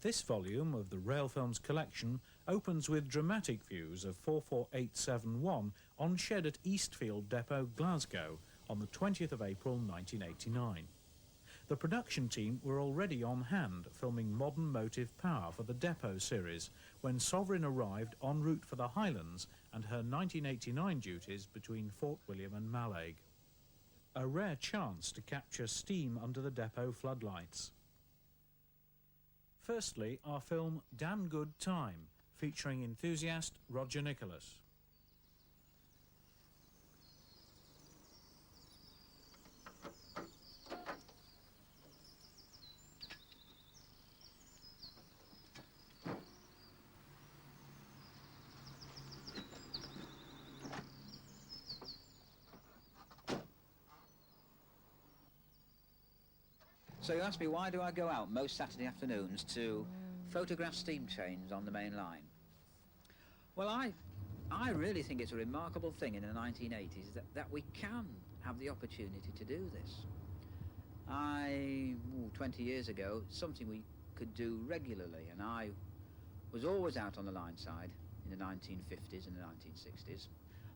This volume of the Railfilms collection opens with dramatic views of 44871 on shed at Eastfield Depot, Glasgow, on the 20th of April 1989. The production team were already on hand filming modern motive power for the Depot series when Sovereign arrived en route for the Highlands and her 1989 duties between Fort William and Mallaig. A rare chance to capture steam under the Depot floodlights. Firstly, our film Damn Good Time, featuring enthusiast Roger Nicholas. So you ask me, why do I go out most Saturday afternoons to photograph steam trains on the main line? Well, I really think it's a remarkable thing in the 1980s that we can have the opportunity to do this. 20 years ago, something we could do regularly, and I was always out on the line side in the 1950s and the 1960s.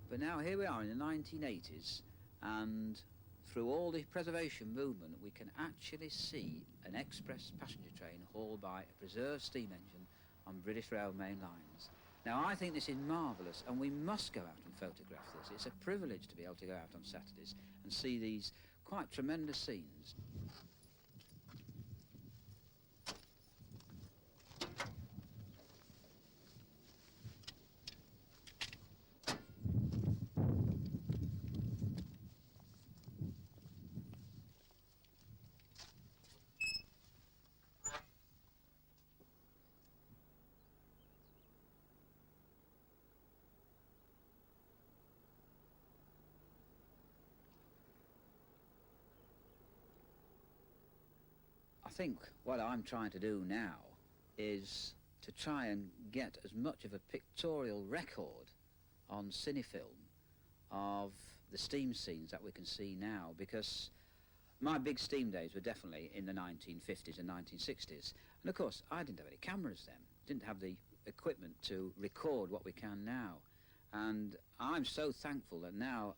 But now here we are in the 1980s, and through all the preservation movement, we can actually see an express passenger train hauled by a preserved steam engine on British Rail main lines. Now, I think this is marvellous, and we must go out and photograph this. It's a privilege to be able to go out on Saturdays and see these quite tremendous scenes. I think what I'm trying to do now is to try and get as much of a pictorial record on cinefilm of the steam scenes that we can see now, because my big steam days were definitely in the 1950s and 1960s, and of course I didn't have any cameras then, didn't have the equipment to record what we can now, and I'm so thankful that now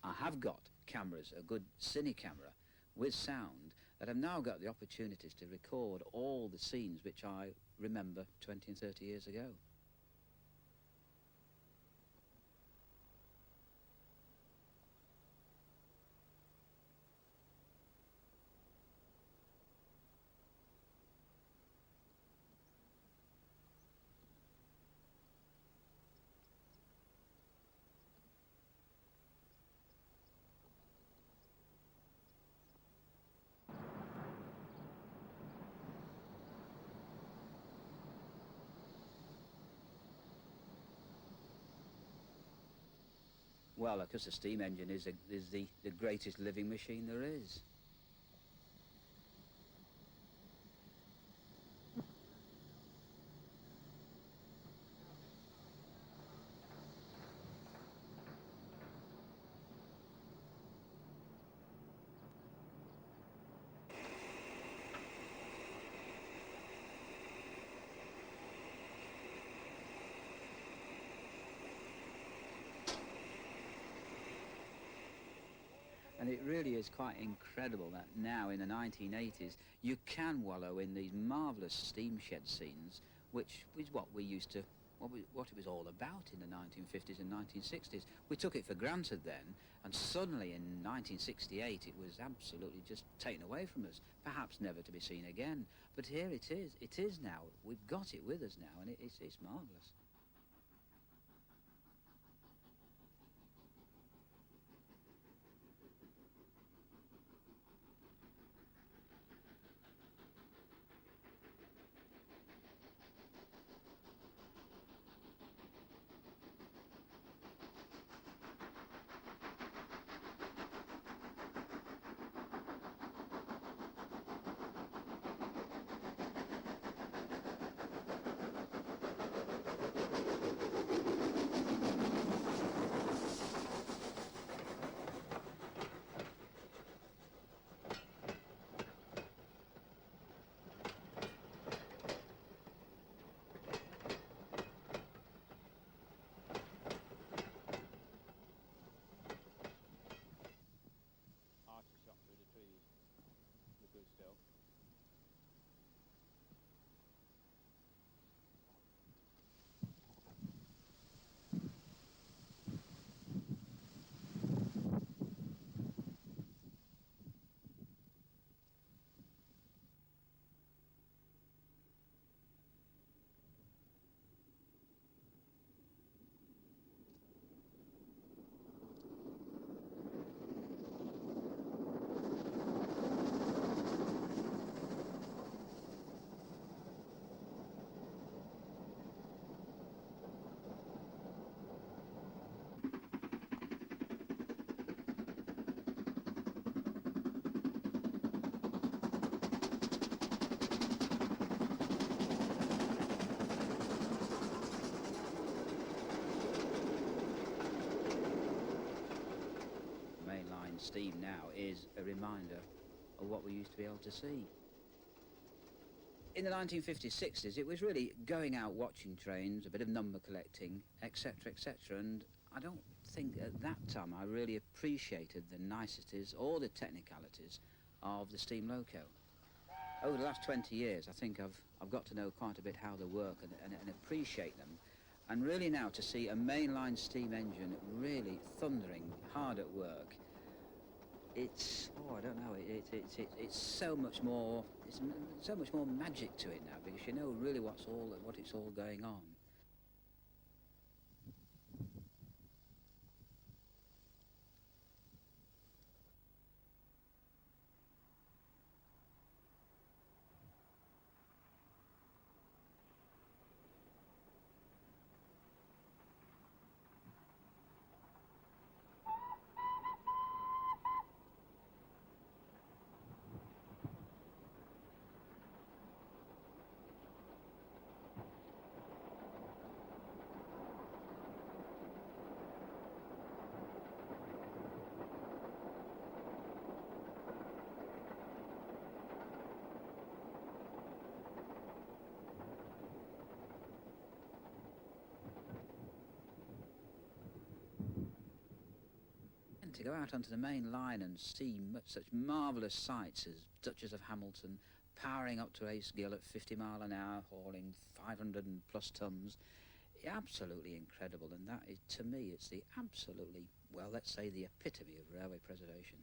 I have got cameras, a good cine camera with sound, that I've now got the opportunities to record all the scenes which I remember 20 and 30 years ago. Well, because the steam engine is the greatest living machine there is. And it really is quite incredible that now in the 1980s you can wallow in these marvellous steam shed scenes, which is what we used to, what it was all about in the 1950s and 1960s. We took it for granted then, and suddenly in 1968 it was absolutely just taken away from us, perhaps never to be seen again. But here it is now. We've got it with us now, and it's marvellous. steam now is a reminder of what we used to be able to see. In the 1950s, 60s, it was really going out watching trains, a bit of number collecting, etc., etc. And I don't think at that time I really appreciated the niceties or the technicalities of the steam loco. Over the last 20 years, I think I've got to know quite a bit how they work and appreciate them. And really now to see a mainline steam engine really thundering hard at work, it's, oh, I don't know, it's so much more, it's so much more magic to it now, because you know really what it's all going on. To go out onto the main line and see such marvellous sights as Duchess of Hamilton powering up to Ace Gill at 50 mile an hour, hauling 500 and plus tons, absolutely incredible. And that is, to me, it's the absolutely, well, let's say the epitome of railway preservation.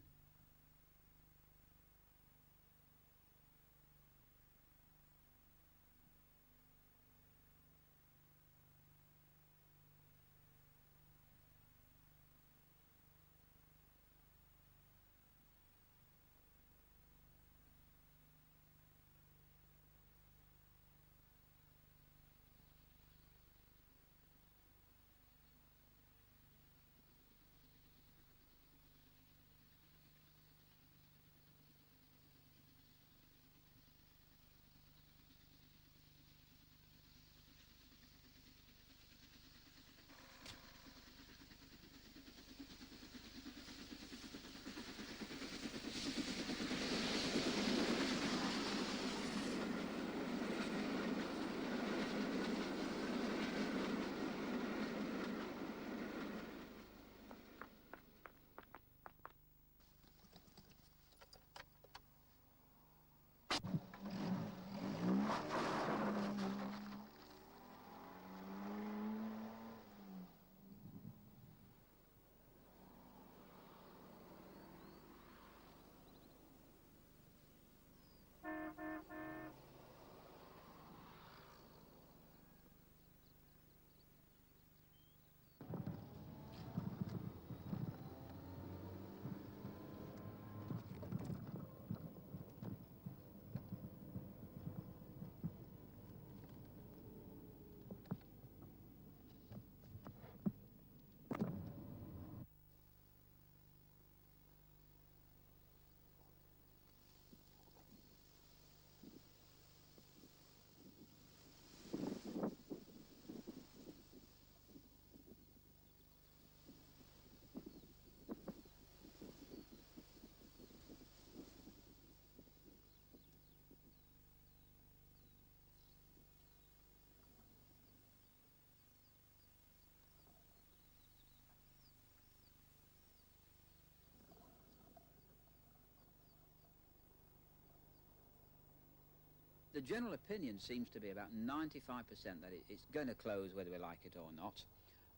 The general opinion seems to be about 95% that it's going to close whether we like it or not,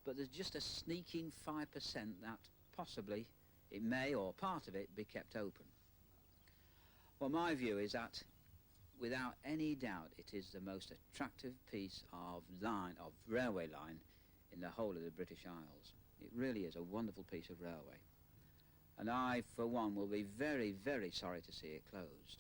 but there's just a sneaking 5% that possibly it may, or part of it, be kept open. Well, my view is that without any doubt it is the most attractive piece of railway line in the whole of the British Isles. It really is a wonderful piece of railway, and I for one will be very, very sorry to see it closed.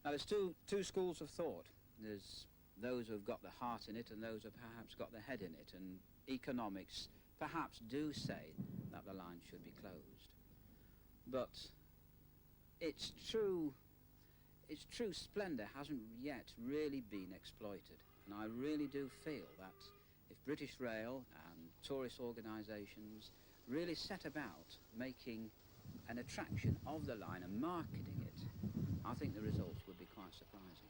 Now, there's two schools of thought. There's those who've got the heart in it and those who've perhaps got the head in it. And economics perhaps do say that the line should be closed. But its true splendour hasn't yet really been exploited, and I really do feel that if British Rail and tourist organisations really set about making an attraction of the line and marketing it, I think the results would be quite surprising.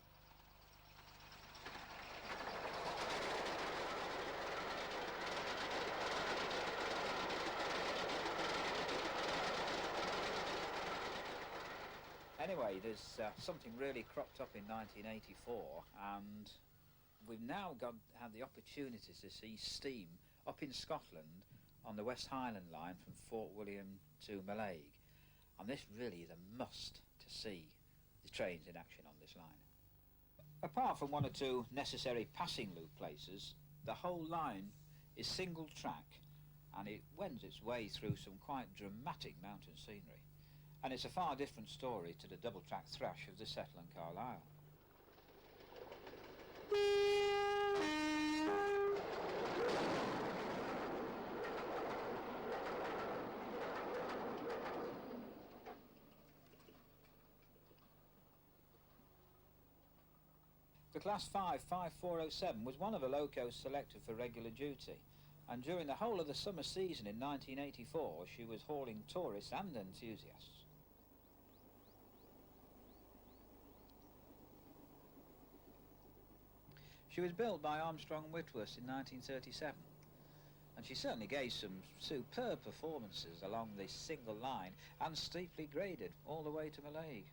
Anyway, there's something really cropped up in 1984, and we've now had the opportunity to see steam up in Scotland on the West Highland line from Fort William to Mallaig, and this really is a must to see the trains in action on this line. Apart from one or two necessary passing loop places, the whole line is single track, and it wends its way through some quite dramatic mountain scenery. And it's a far different story to the double-track thrash of the Settle and Carlisle. The Class 5 5407 was one of the locos selected for regular duty, and during the whole of the summer season in 1984 she was hauling tourists and enthusiasts. She was built by Armstrong Whitworth in 1937, and she certainly gave some superb performances along this single line and steeply graded all the way to Mallaig.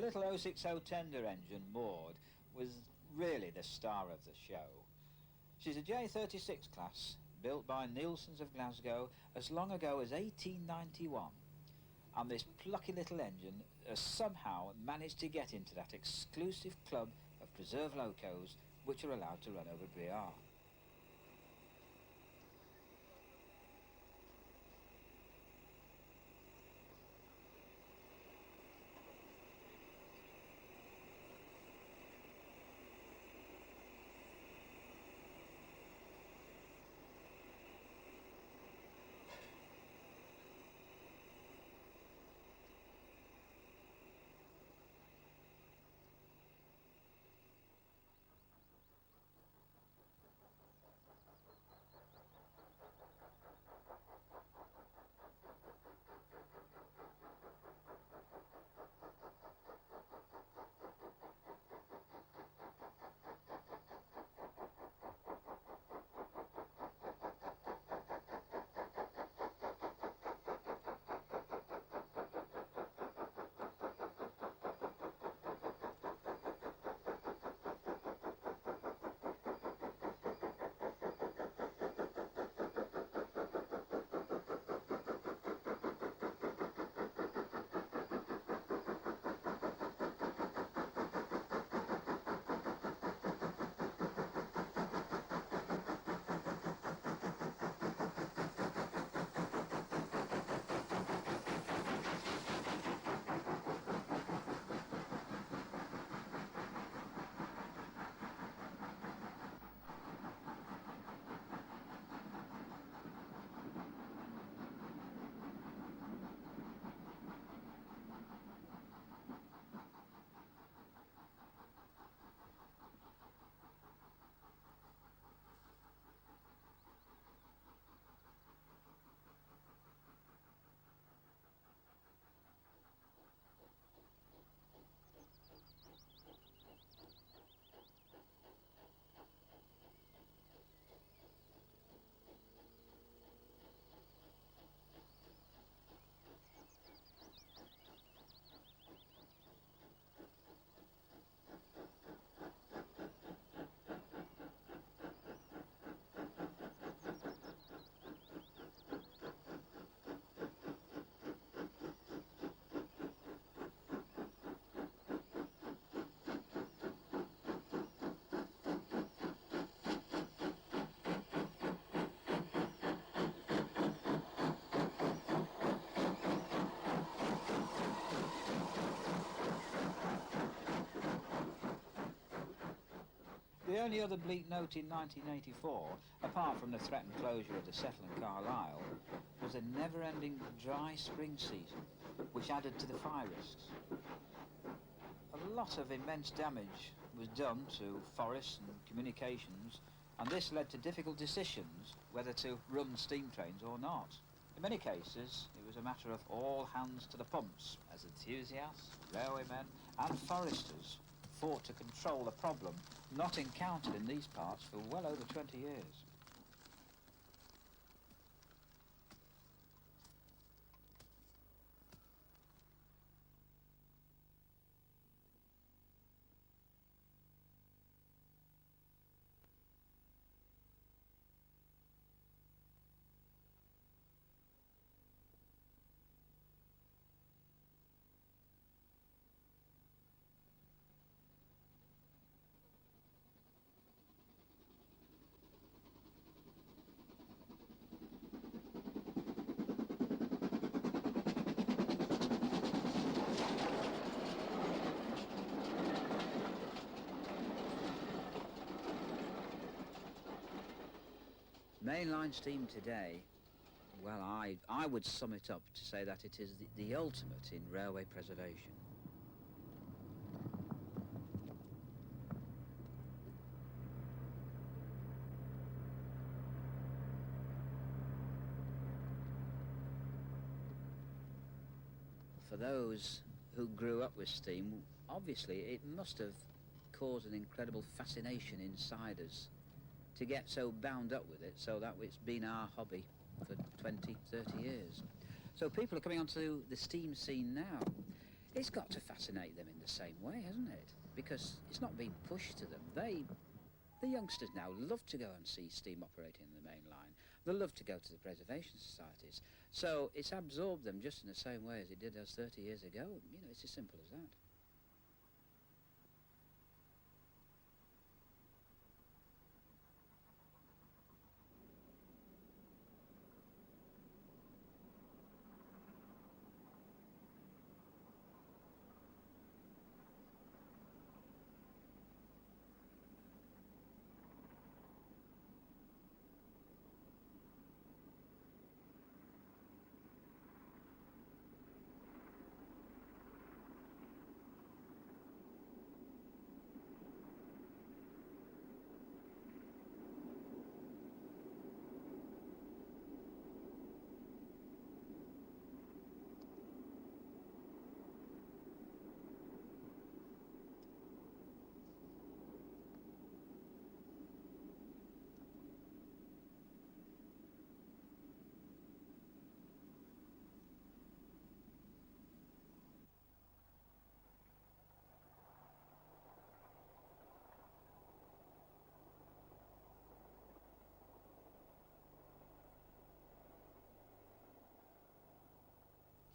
little 060 tender engine, Maud, was really the star of the show. She's a J36 class, built by Nielsen's of Glasgow as long ago as 1891. And this plucky little engine has somehow managed to get into that exclusive club of preserve locos which are allowed to run over Briare. The only other bleak note in 1984, apart from the threatened closure of the Settle and Carlisle, was a never-ending dry spring season, which added to the fire risks. A lot of immense damage was done to forests and communications, and this led to difficult decisions whether to run steam trains or not. In many cases, it was a matter of all hands to the pumps, as enthusiasts, railwaymen and foresters fought to control the problem not encountered in these parts for well over 20 years. Mainline steam today, well, I would sum it up to say that it is the ultimate in railway preservation. For those who grew up with steam, obviously it must have caused an incredible fascination inside us to get so bound up with it, so that it's been our hobby for 20, 30 years. So people are coming onto the steam scene now. it's got to fascinate them in the same way, hasn't it? Because it's not being pushed to them. The youngsters now love to go and see steam operating in the main line. They love to go to the preservation societies. So it's absorbed them just in the same way as it did us 30 years ago. You know, it's as simple as that.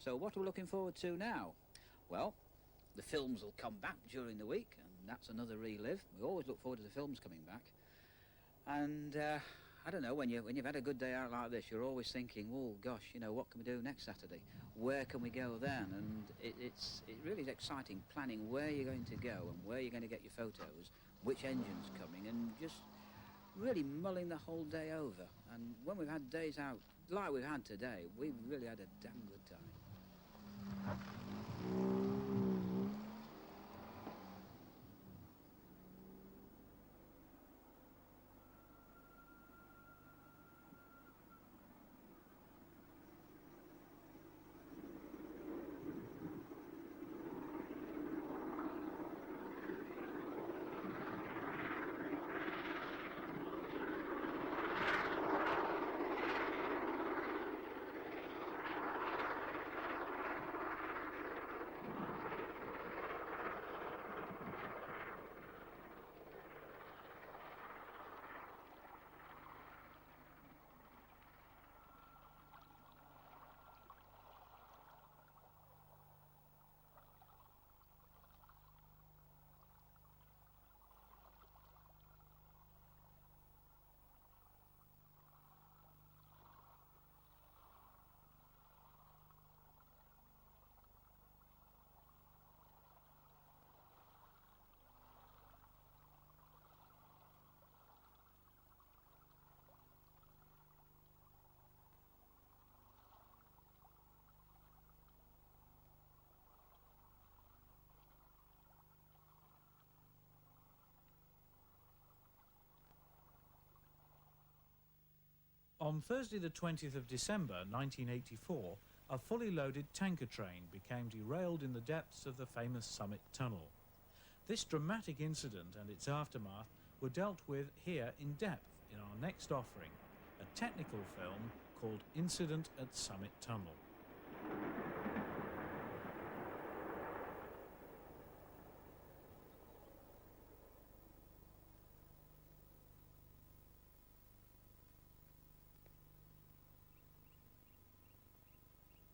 So what are we looking forward to now? Well, the films will come back during the week, and that's another relive. We always look forward to the films coming back. And I don't know, when you've had a good day out like this, you're always thinking, oh gosh, you know, what can we do next Saturday? Where can we go then? And it really is exciting planning where you're going to go and where you're going to get your photos, which engine's coming, and just really mulling the whole day over. And when we've had days out like we've had today, we've really had a damn good time. On Thursday the 20th of December 1984, a fully loaded tanker train became derailed in the depths of the famous Summit Tunnel. This dramatic incident and its aftermath were dealt with here in depth in our next offering, a technical film called Incident at Summit Tunnel.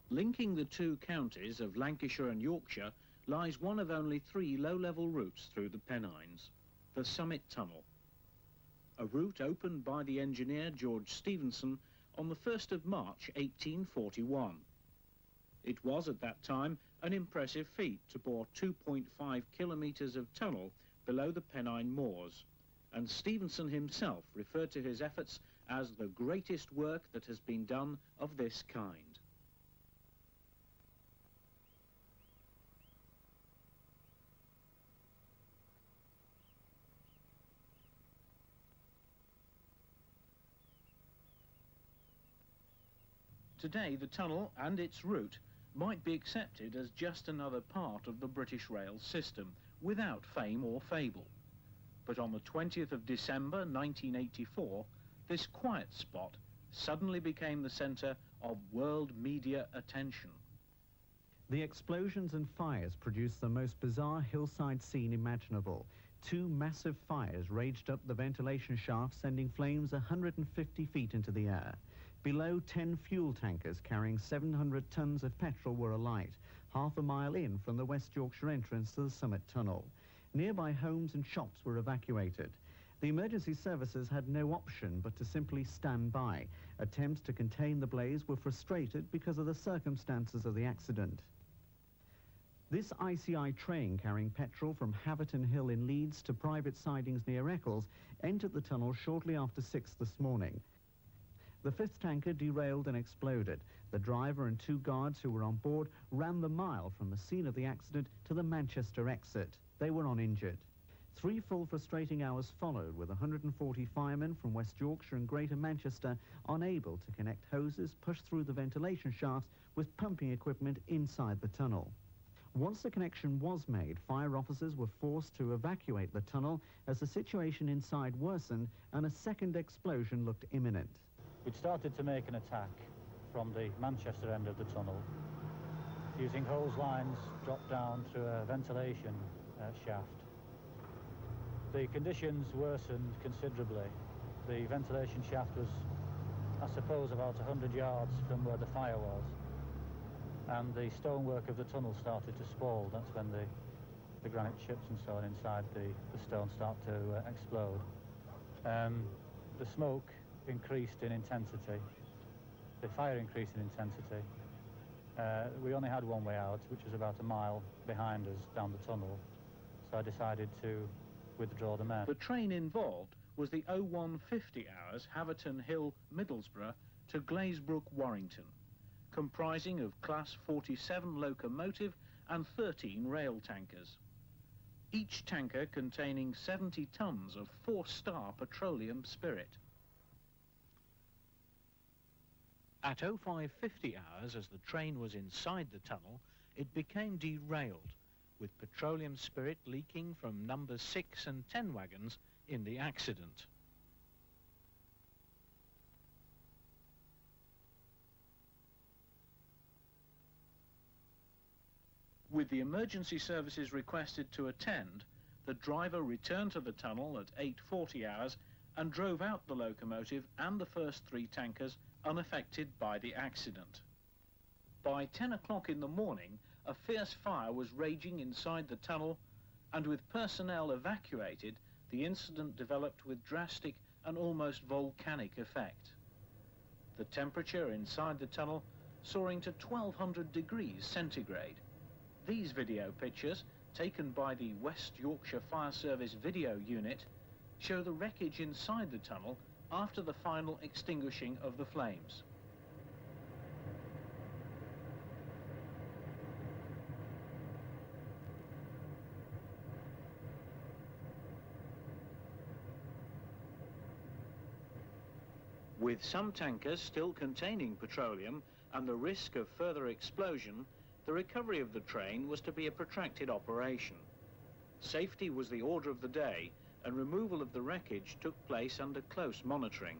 Linking the two counties of Lancashire and Yorkshire lies one of only three low-level routes through the Pennines, the Summit Tunnel. A route opened by the engineer George Stephenson on the 1st of March 1841. It was at that time an impressive feat to bore 2.5 kilometres of tunnel below the Pennine moors, and Stephenson himself referred to his efforts as the greatest work that has been done of this kind. Today, the tunnel and its route might be accepted as just another part of the British rail system, without fame or fable. But on the 20th of December 1984, this quiet spot suddenly became the centre of world media attention. The explosions and fires produced the most bizarre hillside scene imaginable. Two massive fires raged up the ventilation shaft, sending flames 150 feet into the air. Below, 10 fuel tankers carrying 700 tons of petrol were alight, half a mile in from the West Yorkshire entrance to the summit tunnel. Nearby homes and shops were evacuated. The emergency services had no option but to simply stand by. Attempts to contain the blaze were frustrated because of the circumstances of the accident. This ICI train carrying petrol from Haverton Hill in Leeds to private sidings near Eccles entered the tunnel shortly after 6 this morning. The fifth tanker derailed and exploded. The driver and 2 guards who were on board ran the mile from the scene of the accident to the Manchester exit. They were uninjured. 3 full frustrating hours followed, with 140 firemen from West Yorkshire and Greater Manchester unable to connect hoses, push through the ventilation shafts with pumping equipment inside the tunnel. Once the connection was made, fire officers were forced to evacuate the tunnel as the situation inside worsened and a second explosion looked imminent. We'd started to make an attack from the Manchester end of the tunnel, using hose lines dropped down through a ventilation shaft. The conditions worsened considerably. The ventilation shaft was, I suppose, about 100 yards from where the fire was. And the stonework of the tunnel started to spoil. That's when the granite chips and so on inside the stone start to explode. The smoke increased in intensity. The fire increased in intensity. We only had one way out, which was about a mile behind us down the tunnel. So I decided to withdraw the men. The train involved was the 0150 hours Haverton Hill Middlesbrough to Glazebrook Warrington, comprising of Class 47 locomotive and 13 rail tankers. Each tanker containing 70 tons of 4-star petroleum spirit. At 0550 hours, as the train was inside the tunnel, it became derailed, with petroleum spirit leaking from numbers 6 and 10 wagons in the accident. With the emergency services requested to attend, the driver returned to the tunnel at 8:40 hours and drove out the locomotive and the first 3 tankers unaffected by the accident. By 10 o'clock in the morning, a fierce fire was raging inside the tunnel, and with personnel evacuated, the incident developed with drastic and almost volcanic effect. The temperature inside the tunnel soaring to 1200 degrees centigrade. These video pictures, taken by the West Yorkshire Fire Service video unit, show the wreckage inside the tunnel after the final extinguishing of the flames. With some tankers still containing petroleum and the risk of further explosion, the recovery of the train was to be a protracted operation. Safety was the order of the day, and removal of the wreckage took place under close monitoring.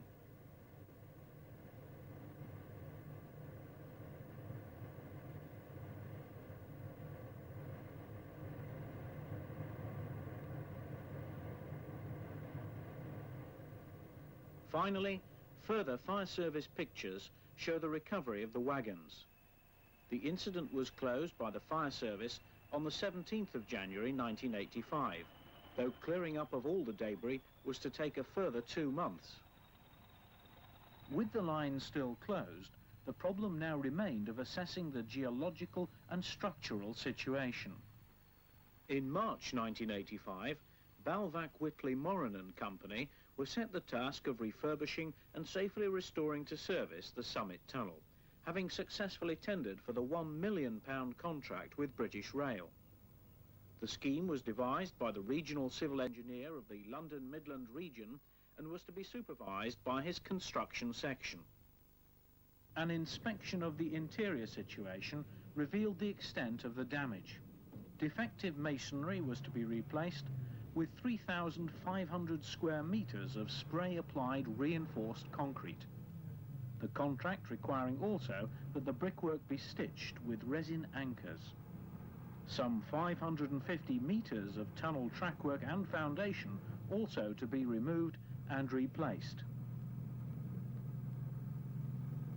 Finally, further fire service pictures show the recovery of the wagons. The incident was closed by the fire service on the 17th of January 1985, though clearing up of all the debris was to take a further 2 months. With the line still closed, the problem now remained of assessing the geological and structural situation. In March 1985, Balvac Whitley Moran and Company were set the task of refurbishing and safely restoring to service the Summit Tunnel, having successfully tendered for the £1 million contract with British Rail. The scheme was devised by the regional civil engineer of the London Midland region and was to be supervised by his construction section. An inspection of the interior situation revealed the extent of the damage. Defective masonry was to be replaced, with 3,500 square metres of spray-applied reinforced concrete. the contract requiring also that the brickwork be stitched with resin anchors. Some 550 metres of tunnel trackwork and foundation also to be removed and replaced.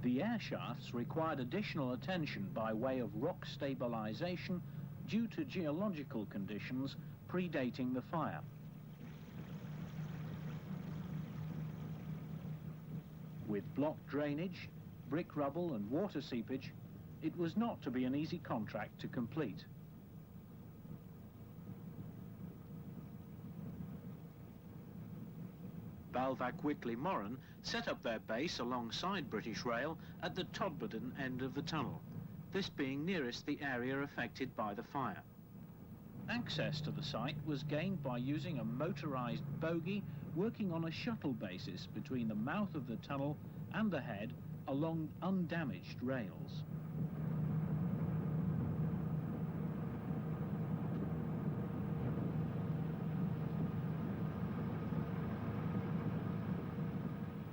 The air shafts required additional attention by way of rock stabilisation due to geological conditions predating the fire. With block drainage, brick rubble and water seepage, it was not to be an easy contract to complete. Balvac Whitley Moran set up their base alongside British Rail at the Todmorden end of the tunnel, this being nearest the area affected by the fire. Access to the site was gained by using a motorised bogie working on a shuttle basis between the mouth of the tunnel and the head along undamaged rails.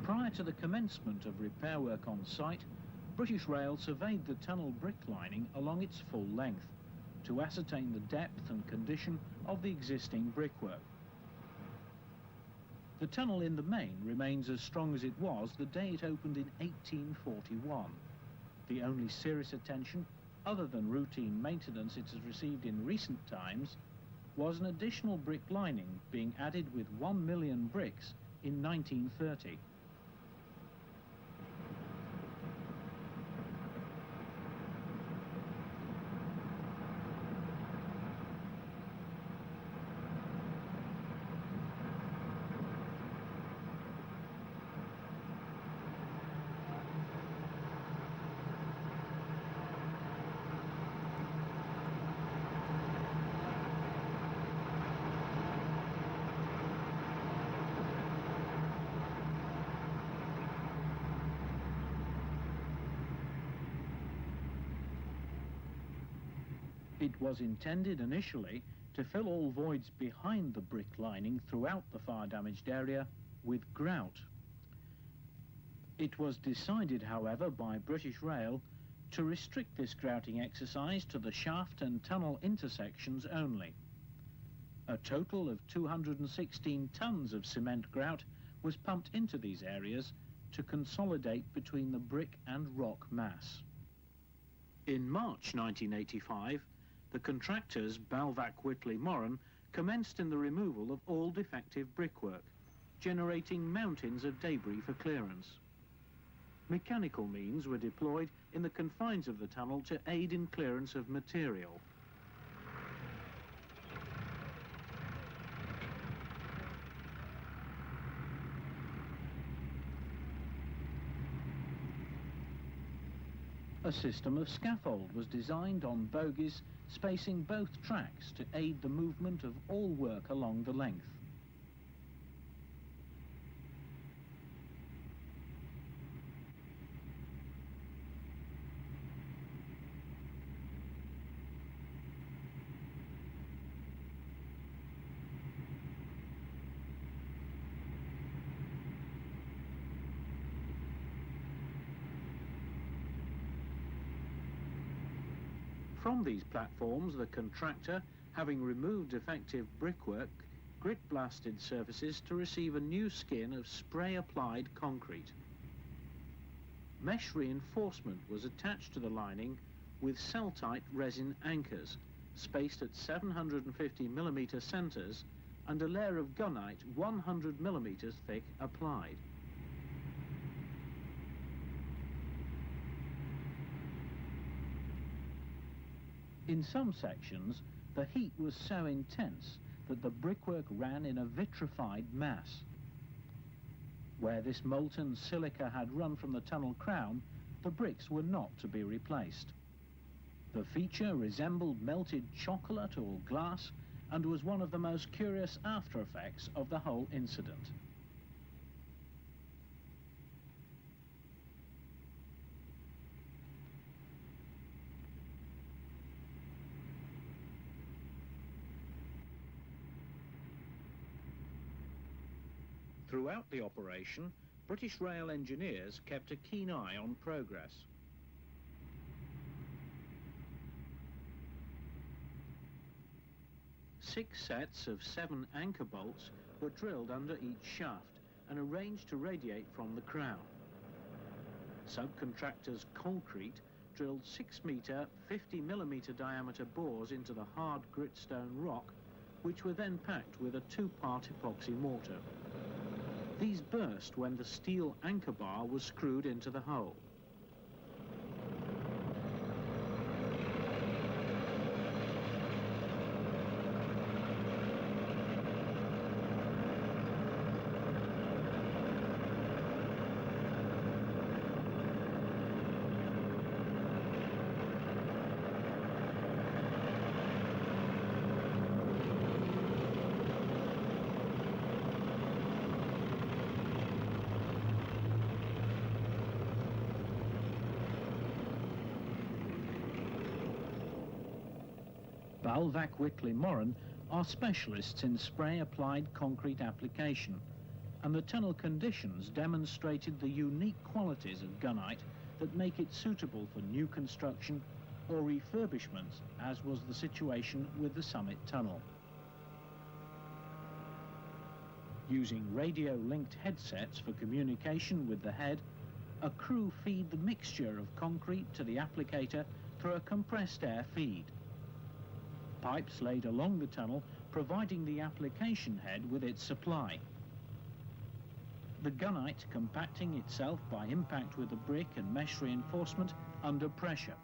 Prior to the commencement of repair work on site, British Rail surveyed the tunnel brick lining along its full length to ascertain the depth and condition of the existing brickwork. The tunnel in the main remains as strong as it was the day it opened in 1841. The only serious attention, other than routine maintenance it has received in recent times, was an additional brick lining being added with 1 million bricks in 1930. It was intended initially to fill all voids behind the brick lining throughout the fire-damaged area with grout. It was decided, however, by British Rail to restrict this grouting exercise to the shaft and tunnel intersections only. A total of 216 tons of cement grout was pumped into these areas to consolidate between the brick and rock mass. In March 1985, the contractors, Balvac Whitley Moran, commenced in the removal of all defective brickwork, generating mountains of debris for clearance. Mechanical means were deployed in the confines of the tunnel to aid in clearance of material. A system of scaffold was designed on bogies spacing both tracks to aid the movement of all work along the length. From these platforms, the contractor, having removed defective brickwork, grit-blasted surfaces to receive a new skin of spray-applied concrete. Mesh reinforcement was attached to the lining with cell-tight resin anchors, spaced at 750mm centres, and a layer of gunite 100mm thick applied. In some sections, the heat was so intense that the brickwork ran in a vitrified mass. Where this molten silica had run from the tunnel crown, the bricks were not to be replaced. The feature resembled melted chocolate or glass and was one of the most curious after effects of the whole incident. Throughout the operation, British Rail engineers kept a keen eye on progress. Six sets of 7 anchor bolts were drilled under each shaft and arranged to radiate from the crown. Subcontractors Concrete drilled 6-metre, 50mm diameter bores into the hard gritstone rock, which were then packed with a 2-part epoxy mortar. These burst when the steel anchor bar was screwed into the hole. Balvac Whitley Moran are specialists in spray-applied concrete application, and the tunnel conditions demonstrated the unique qualities of gunite that make it suitable for new construction or refurbishments, as was the situation with the Summit Tunnel. Using radio-linked headsets for communication with the head, a crew feed the mixture of concrete to the applicator through a compressed air feed. Pipes laid along the tunnel providing the application head with its supply. The gunite compacting itself by impact with the brick and mesh reinforcement under pressure.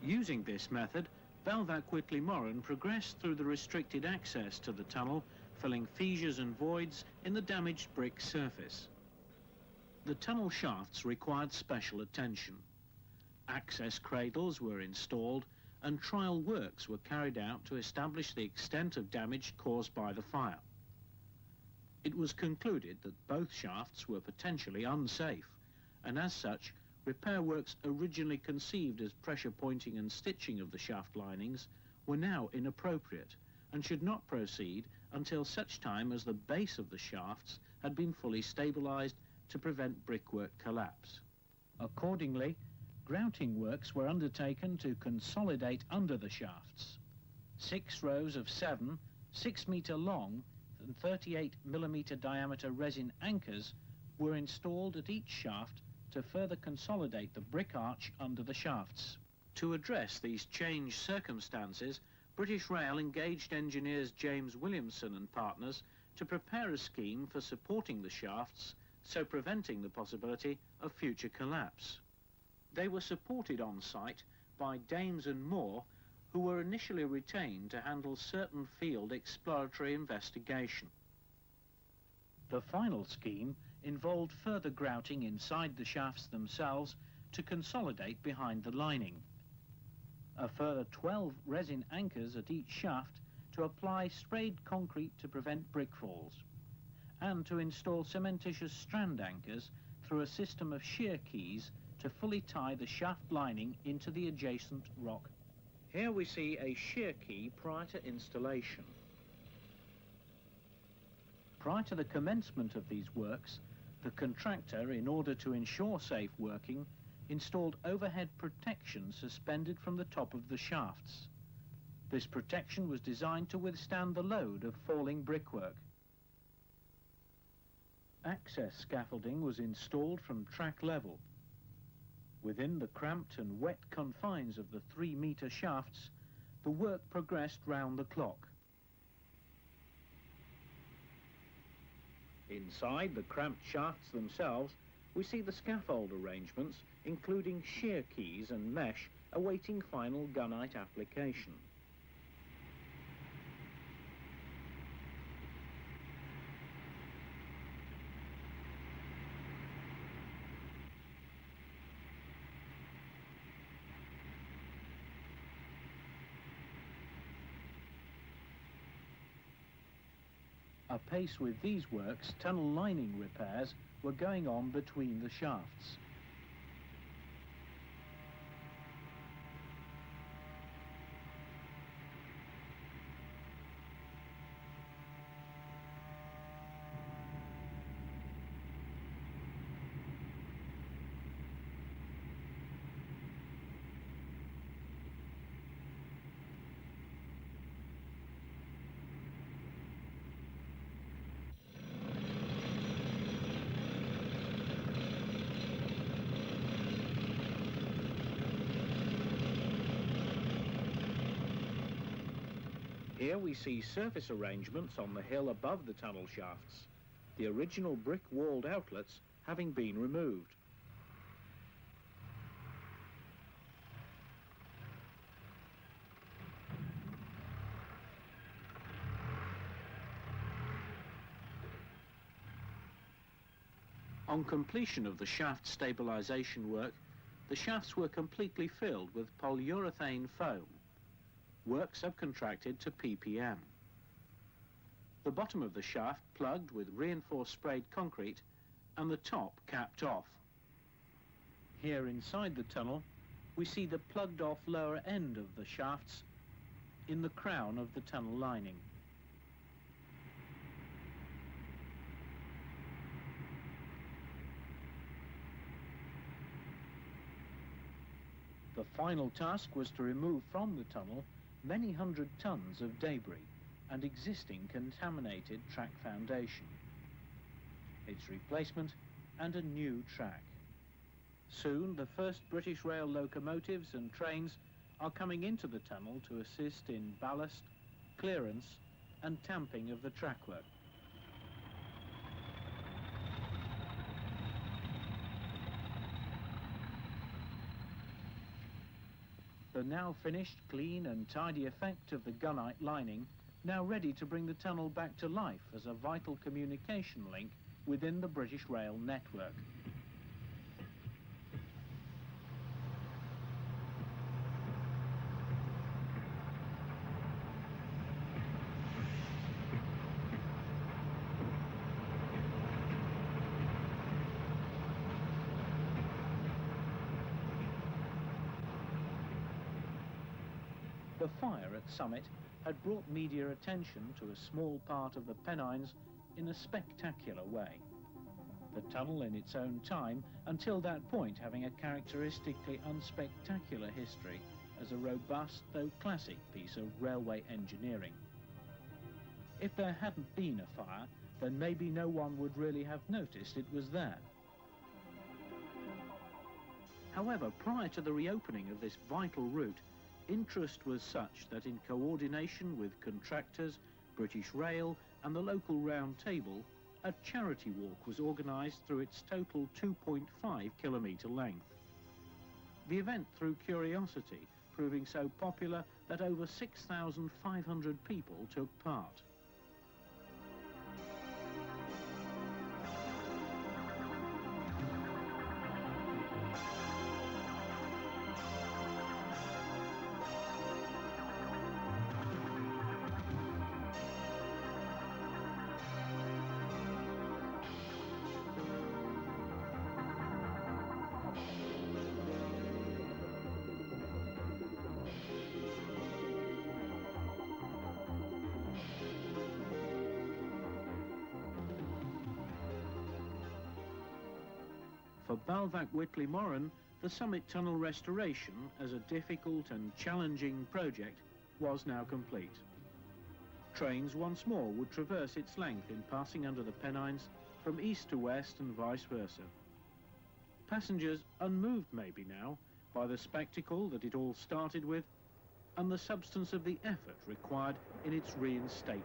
Using this method, Balvac Whitley Moran progressed through the restricted access to the tunnel, filling fissures and voids in the damaged brick surface. The tunnel shafts required special attention. Access cradles were installed and trial works were carried out to establish the extent of damage caused by the fire. It was concluded that both shafts were potentially unsafe, and as such, repair works originally conceived as pressure pointing and stitching of the shaft linings were now inappropriate and should not proceed until such time as the base of the shafts had been fully stabilised to prevent brickwork collapse. Accordingly, grouting works were undertaken to consolidate under the shafts. 6 rows of 7 6-metre long and 38mm diameter resin anchors were installed at each shaft to further consolidate the brick arch under the shafts. To address these changed circumstances, British Rail engaged engineers James Williamson and partners to prepare a scheme for supporting the shafts, so preventing the possibility of future collapse. They were supported on site by Dames and Moore, who were initially retained to handle certain field exploratory investigation. The final scheme involved further grouting inside the shafts themselves to consolidate behind the lining. A further 12 resin anchors at each shaft to apply sprayed concrete to prevent brick falls, and to install cementitious strand anchors through a system of shear keys to fully tie the shaft lining into the adjacent rock. Here we see a shear key prior to installation. Prior to the commencement of these works, the contractor, in order to ensure safe working, installed overhead protection suspended from the top of the shafts. This protection was designed to withstand the load of falling brickwork. Access scaffolding was installed from track level. Within the cramped and wet confines of the 3-metre shafts, the work progressed round the clock. Inside the cramped shafts themselves, we see the scaffold arrangements, including shear keys and mesh, awaiting final gunite application. Apace with these works, tunnel lining repairs were going on between the shafts. Here we see surface arrangements on the hill above the tunnel shafts, the original brick-walled outlets having been removed. On completion of the shaft stabilisation work, the shafts were completely filled with polyurethane foam, work subcontracted to PPM. The bottom of the shaft plugged with reinforced sprayed concrete and the top capped off. Here inside the tunnel, we see the plugged off lower end of the shafts in the crown of the tunnel lining. The final task was to remove from the tunnel many hundred tons of debris and existing contaminated track foundation, its replacement and a new track. Soon the first British Rail locomotives and trains are coming into the tunnel to assist in ballast, clearance and tamping of the trackwork. The now finished, clean and tidy effect of the gunite lining, now ready to bring the tunnel back to life as a vital communication link within the British Rail network. The fire at Summit had brought media attention to a small part of the Pennines in a spectacular way. The tunnel in its own time, until that point having a characteristically unspectacular history as a robust though classic piece of railway engineering. If there hadn't been a fire, then maybe no one would really have noticed it was there. However, prior to the reopening of this vital route, interest was such that in coordination with contractors, British Rail and the local round table, a charity walk was organised through its total 2.5 kilometre length. The event drew curiosity, proving so popular that over 6,500 people took part. For Balvac-Whitley-Moran, the Summit Tunnel restoration, as a difficult and challenging project, was now complete. Trains once more would traverse its length in passing under the Pennines from east to west and vice versa. Passengers unmoved maybe now by the spectacle that it all started with and the substance of the effort required in its reinstatement.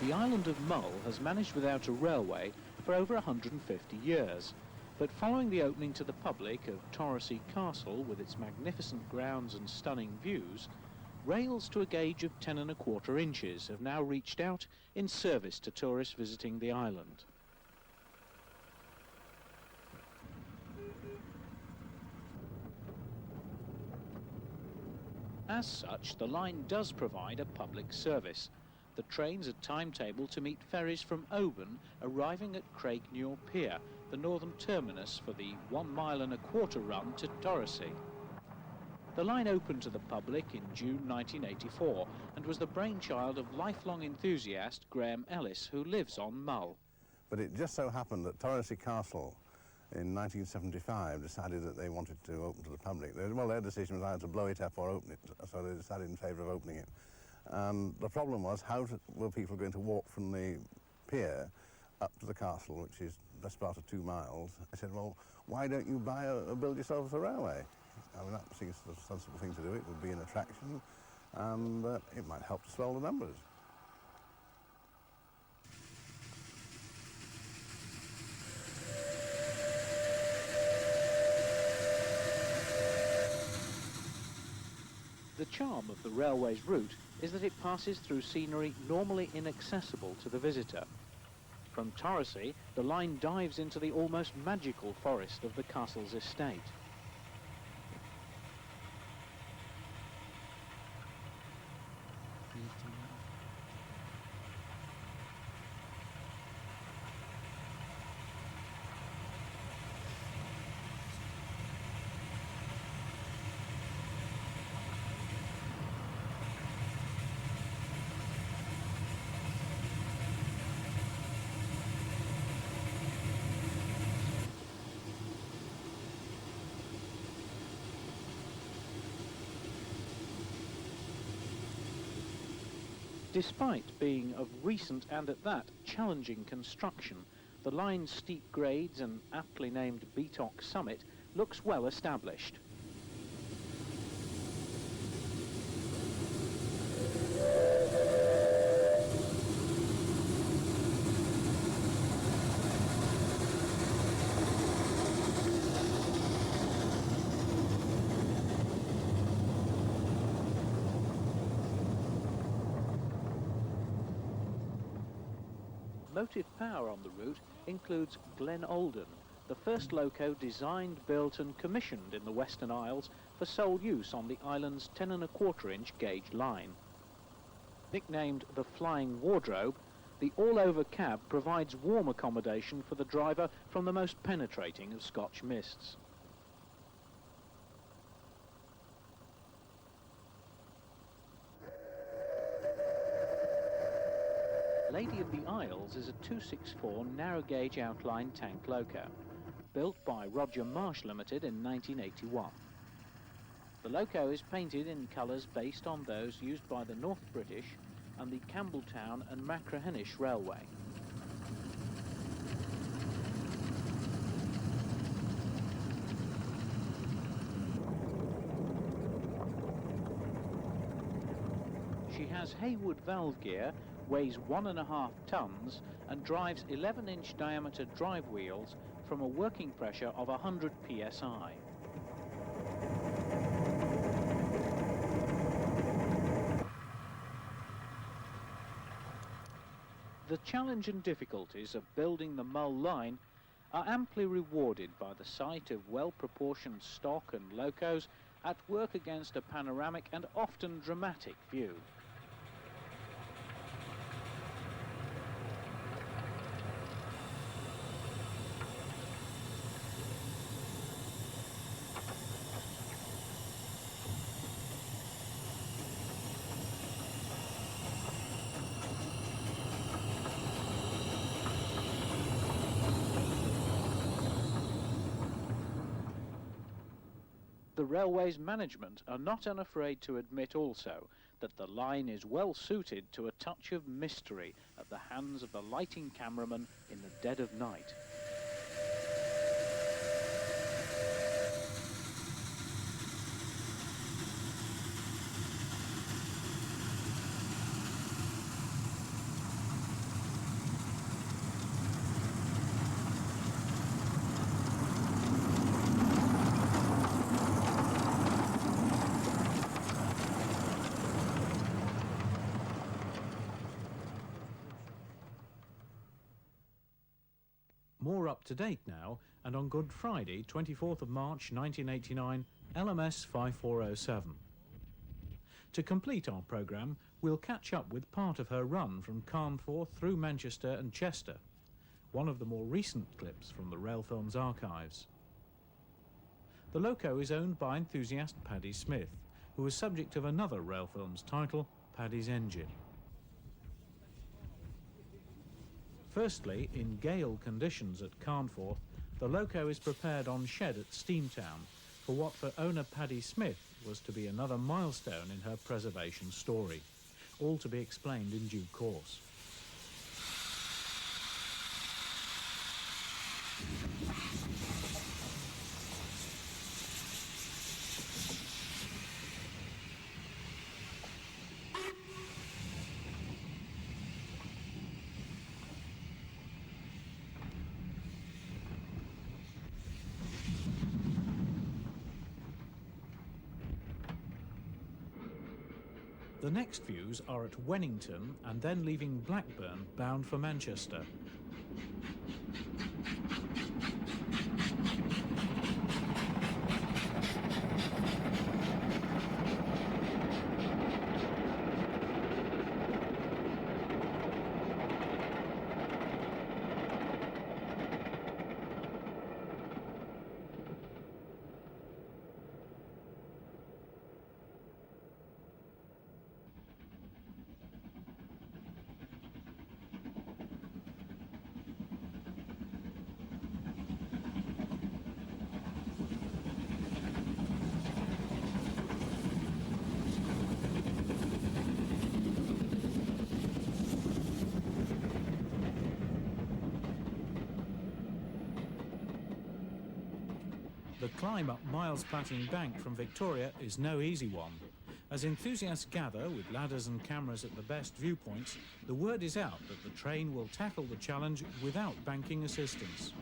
The The island of Mull has managed without a railway for over 150 years, but following the opening to the public of Torresey Castle with its magnificent grounds and stunning views, rails to a gauge of 10¼ inches have now reached out in service to tourists visiting the island. As such, the line does provide a public service. The trains are timetabled to meet ferries from Oban arriving at Craignure Pier, the northern terminus for the 1.25 mile run to Torresey. The line opened to the public in June 1984 and was the brainchild of lifelong enthusiast Graham Ellis, who lives on Mull. But it just so happened that Torresey Castle in 1975 decided that they wanted to open to the public. Well, their decision was either to blow it up or open it, so they decided in favour of opening it. The problem was, were people going to walk from the pier up to the castle, which is best part of 2 miles? I said, well, why don't you build yourself a railway? I mean, that seems the sensible thing to do. It would be an attraction, and it might help to swell the numbers. The charm of the railway's route is that it passes through scenery normally inaccessible to the visitor. From Torresey, the line dives into the almost magical forest of the castle's estate. Despite being of recent and at that challenging construction, the line's steep grades and aptly named Beatock summit looks well established. Motive power on the route includes Glen Alden, the first loco designed, built and commissioned in the Western Isles for sole use on the island's 10¼ inch gauge line. Nicknamed the Flying Wardrobe, the all-over cab provides warm accommodation for the driver from the most penetrating of Scotch mists. Lady of the Isles is a 264 narrow-gauge outline tank loco, built by Roger Marsh Limited in 1981. The loco is painted in colours based on those used by the North British and the Campbelltown and Machrihanish Railway. She has Haywood valve gear, weighs 1.5 tons and drives 11-inch diameter drive wheels from a working pressure of 100 psi. The challenge and difficulties of building the Mull line are amply rewarded by the sight of well-proportioned stock and locos at work against a panoramic and often dramatic view. The railway's management are not unafraid to admit also that the line is well suited to a touch of mystery at the hands of the lighting cameraman in the dead of night. up to date now, and on Good Friday, 24th of March 1989, LMS 5407. To complete our programme, we'll catch up with part of her run from Carnforth through Manchester and Chester, one of the more recent clips from the Railfilms archives. The loco is owned by enthusiast Paddy Smith, who was subject of another Railfilms title, Paddy's Engine. Firstly, in gale conditions at Carnforth, the loco is prepared on shed at Steamtown for what for owner Paddy Smith was to be another milestone in her preservation story, all to be explained in due course. The next views are at Wennington and then leaving Blackburn bound for Manchester. The climb up Miles Platting Bank from Victoria is no easy one. As enthusiasts gather with ladders and cameras at the best viewpoints, the word is out that the train will tackle the challenge without banking assistance.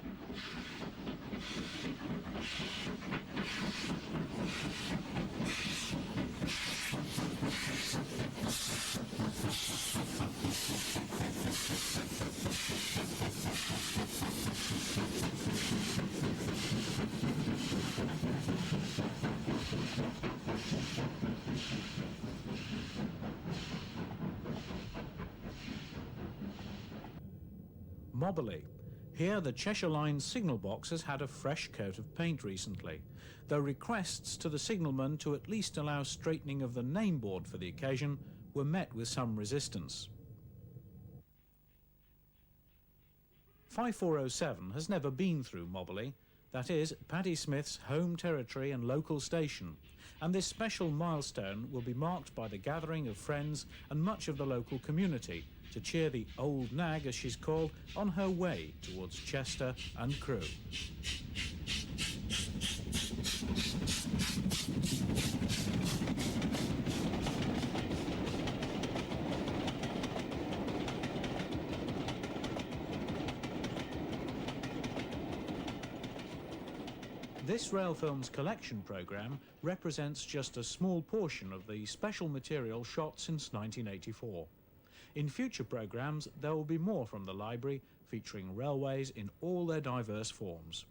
Mobberley. Here the Cheshire Line signal box has had a fresh coat of paint recently, though requests to the signalman to at least allow straightening of the name board for the occasion were met with some resistance. 5407 has never been through Mobberley, that is, Paddy Smith's home territory and local station, and this special milestone will be marked by the gathering of friends and much of the local community to cheer the old nag, as she's called, on her way towards Chester and Crewe. This Railfilms collection programme represents just a small portion of the special material shot since 1984. In future programmes, there will be more from the library featuring railways in all their diverse forms.